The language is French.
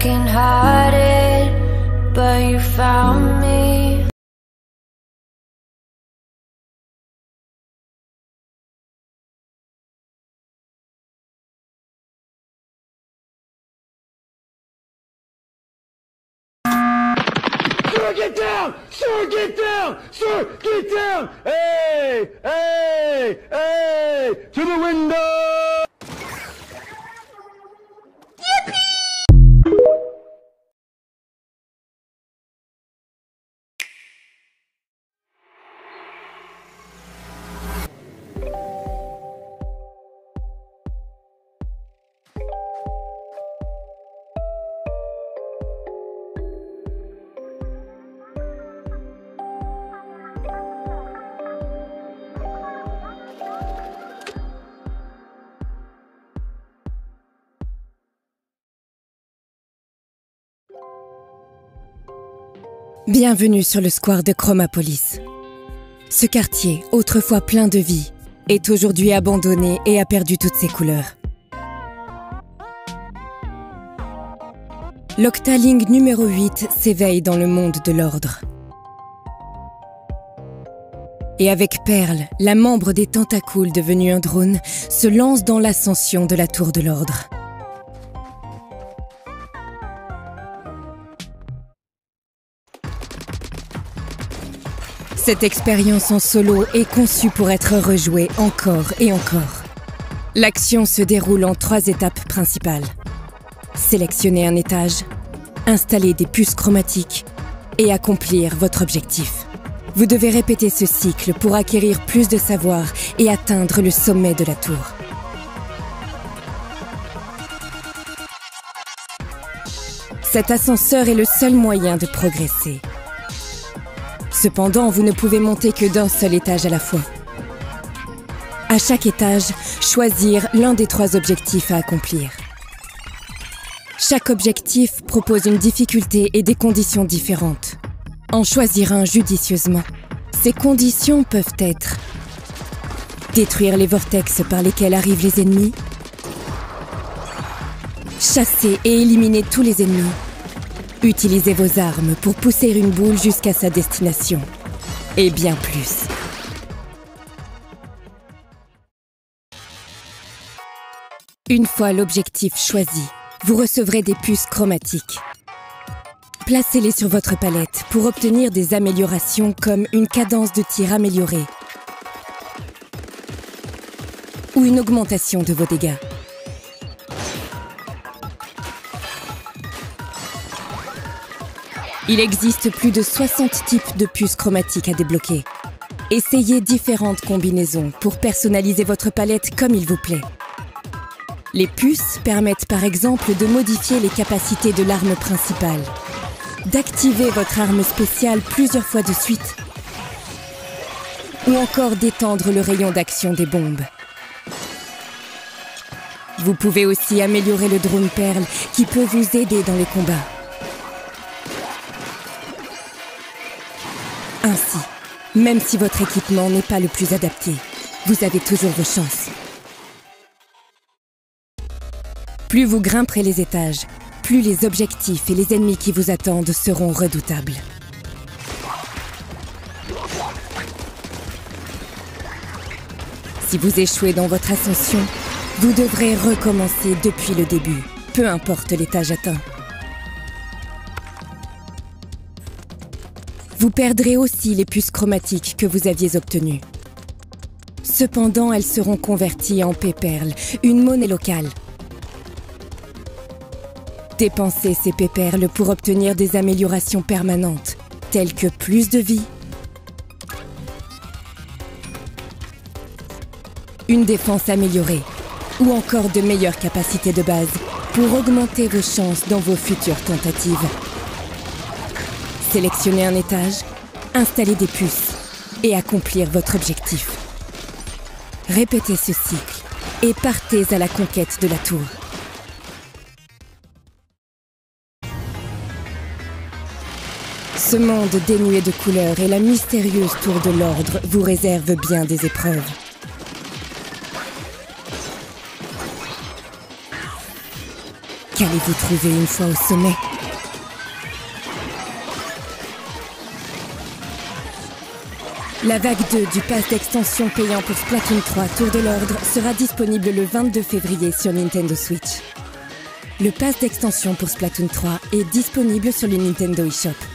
broken-hearted, but you found me. Sir, get down! Sir, get down! Sir, get down! Hey! Hey! Hey! To the window! Bienvenue sur le square de Chromapolis. Ce quartier, autrefois plein de vie, est aujourd'hui abandonné et a perdu toutes ses couleurs. L'Octaling numéro 8 s'éveille dans le monde de l'ordre. Et avec Pearl, la membre des Tentacools devenue un drone, se lance dans l'ascension de la tour de l'ordre. Cette expérience en solo est conçue pour être rejouée encore et encore. L'action se déroule en 3 étapes principales. Sélectionner un étage, installer des puces chromatiques et accomplir votre objectif. Vous devez répéter ce cycle pour acquérir plus de savoir et atteindre le sommet de la tour. Cet ascenseur est le seul moyen de progresser. Cependant, vous ne pouvez monter que d'un seul étage à la fois. À chaque étage, choisir l'un des 3 objectifs à accomplir. Chaque objectif propose une difficulté et des conditions différentes. En choisir un judicieusement. Ces conditions peuvent être détruire les vortex par lesquels arrivent les ennemis, chasser et éliminer tous les ennemis, utilisez vos armes pour pousser une boule jusqu'à sa destination. Et bien plus. Une fois l'objectif choisi, vous recevrez des puces chromatiques. Placez-les sur votre palette pour obtenir des améliorations comme une cadence de tir améliorée ou une augmentation de vos dégâts. Il existe plus de 60 types de puces chromatiques à débloquer. Essayez différentes combinaisons pour personnaliser votre palette comme il vous plaît. Les puces permettent par exemple de modifier les capacités de l'arme principale, d'activer votre arme spéciale plusieurs fois de suite, ou encore d'étendre le rayon d'action des bombes. Vous pouvez aussi améliorer le drone Pearl qui peut vous aider dans les combats. Ainsi, même si votre équipement n'est pas le plus adapté, vous avez toujours vos chances. Plus vous grimperez les étages, plus les objectifs et les ennemis qui vous attendent seront redoutables. Si vous échouez dans votre ascension, vous devrez recommencer depuis le début, peu importe l'étage atteint. Vous perdrez aussi les puces chromatiques que vous aviez obtenues. Cependant, elles seront converties en P-Pearl, une monnaie locale. Dépensez ces P-Pearl pour obtenir des améliorations permanentes, telles que plus de vie, une défense améliorée, ou encore de meilleures capacités de base pour augmenter vos chances dans vos futures tentatives. Sélectionnez un étage, installez des puces et accomplir votre objectif. Répétez ce cycle et partez à la conquête de la tour. Ce monde dénué de couleurs et la mystérieuse tour de l'ordre vous réservent bien des épreuves. Qu'allez-vous trouver une fois au sommet? La vague 2 du pass d'extension payant pour Splatoon 3 Tour de l'Ordre sera disponible le 22 février sur Nintendo Switch. Le pass d'extension pour Splatoon 3 est disponible sur le Nintendo eShop.